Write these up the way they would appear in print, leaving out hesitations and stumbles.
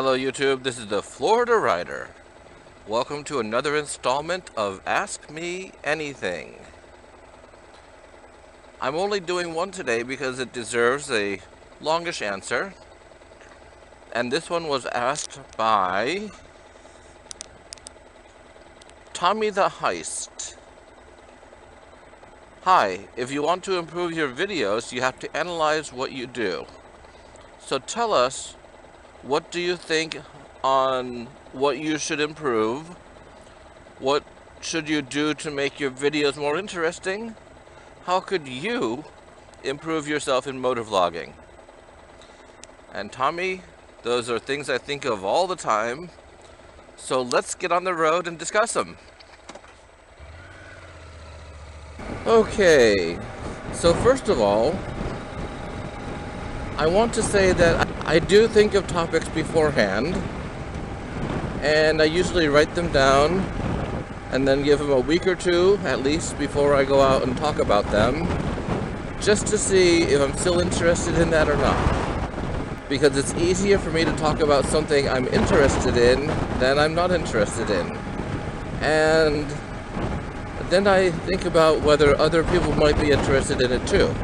Hello YouTube, this is the Florida Rider. Welcome to another installment of Ask Me Anything. I'm only doing one today because it deserves a longish answer. And this one was asked by Tommy the Heist. Hi, if you want to improve your videos, you have to analyze what you do. So tell us, what do you think on what you should improve? What should you do to make your videos more interesting? How could you improve yourself in motovlogging? And Tommy, those are things I think of all the time. So let's get on the road and discuss them. Okay, so first of all, I want to say that I do think of topics beforehand, and I usually write them down and then give them a week or two at least before I go out and talk about them, just to see if I'm still interested in that or not. Because it's easier for me to talk about something I'm interested in than I'm not interested in. And then I think about whether other people might be interested in it too.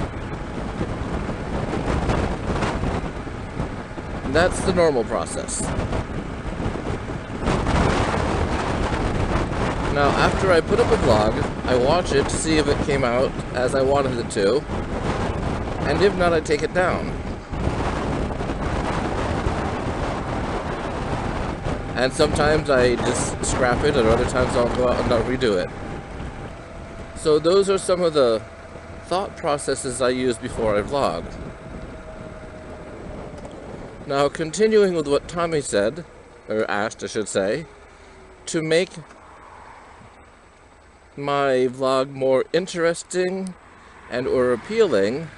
That's the normal process. Now, after I put up a vlog, I watch it to see if it came out as I wanted it to, and if not, I take it down. And sometimes I just scrap it, and other times I'll go out and I'll redo it. So those are some of the thought processes I use before I vlog. Now, continuing with what Tommy said, or asked, I should say, to make my vlog more interesting and or appealing,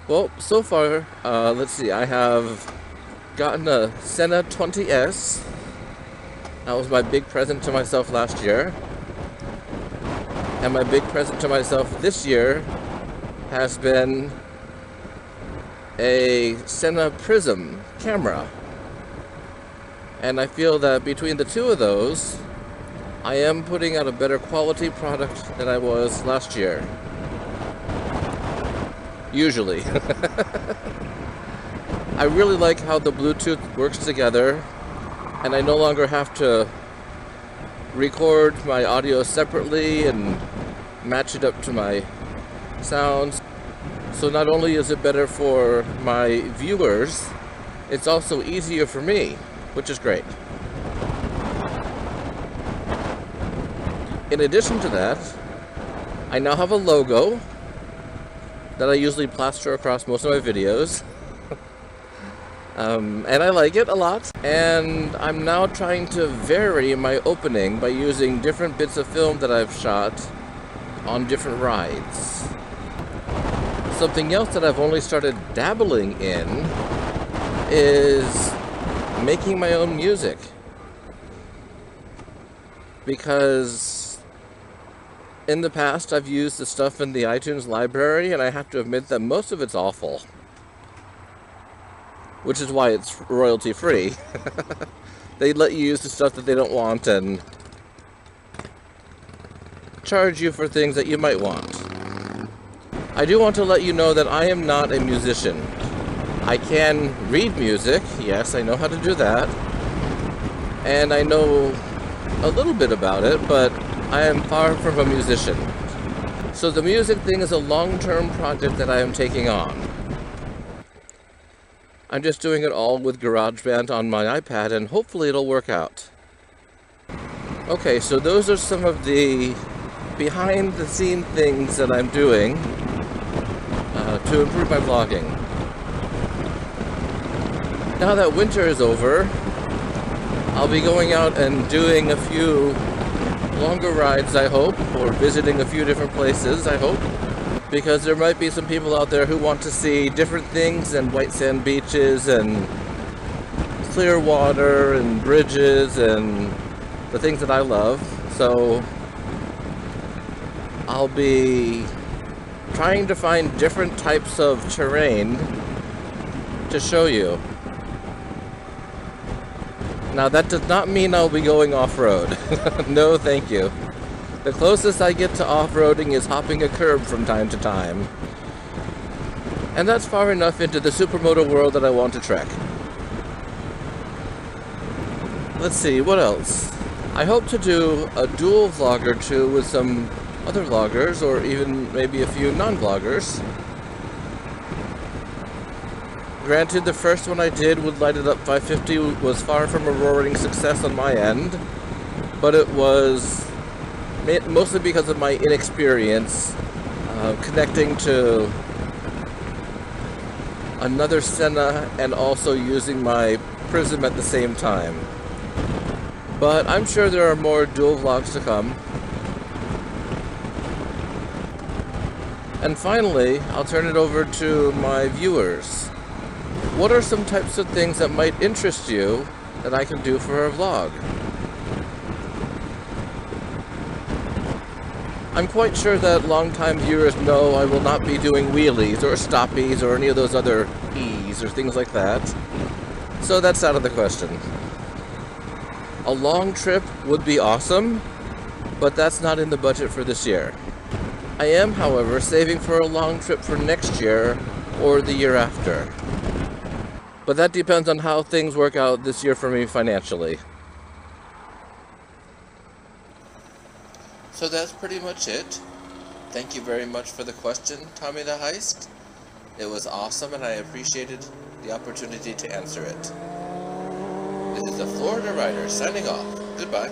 well, so far, let's see, I have gotten a Senna 20S. That was my big present to myself last year. And my big present to myself this year has been a Senna Prism camera. And I feel that between the two of those, I am putting out a better quality product than I was last year. Usually. I really like how the Bluetooth works together, and I no longer have to record my audio separately and match it up to my sounds. So not only is it better for my viewers, it's also easier for me, which is great. In addition to that, I now have a logo that I usually plaster across most of my videos. And I like it a lot. And I'm now trying to vary my opening by using different bits of film that I've shot on different rides. Something else that I've only started dabbling in is making my own music. Because in the past I've used the stuff in the iTunes library, and I have to admit that most of it's awful. Which is why it's royalty free. They let you use the stuff that they don't want and charge you for things that you might want. I do want to let you know that I am not a musician. I can read music, yes, I know how to do that. And I know a little bit about it, but I am far from a musician. So the music thing is a long-term project that I am taking on. I'm just doing it all with GarageBand on my iPad, and hopefully it'll work out. Okay, so those are some of the behind-the-scene things that I'm doing to improve my vlogging. Now that winter is over, I'll be going out and doing a few longer rides, I hope, or visiting a few different places, I hope, because there might be some people out there who want to see different things than white sand beaches and clear water and bridges and the things that I love. So I'll be trying to find different types of terrain to show you. Now that does not mean I'll be going off-road. No, thank you. The closest I get to off-roading is hopping a curb from time to time. And that's far enough into the supermoto world that I want to trek. Let's see, what else? I hope to do a dual vlog or two with some other vloggers, or even maybe a few non-vloggers. Granted, the first one I did with Light It Up 550 was far from a roaring success on my end, but it was mostly because of my inexperience connecting to another Senna and also using my Prism at the same time. But I'm sure there are more dual vlogs to come. And finally, I'll turn it over to my viewers. What are some types of things that might interest you that I can do for a vlog? I'm quite sure that longtime viewers know I will not be doing wheelies or stoppies or any of those other E's or things like that. So that's out of the question. A long trip would be awesome, but that's not in the budget for this year. I am, however, saving for a long trip for next year or the year after. But that depends on how things work out this year for me financially. So that's pretty much it. Thank you very much for the question, Tommy the Heist. It was awesome and I appreciated the opportunity to answer it. This is a Florida Rider signing off. Goodbye.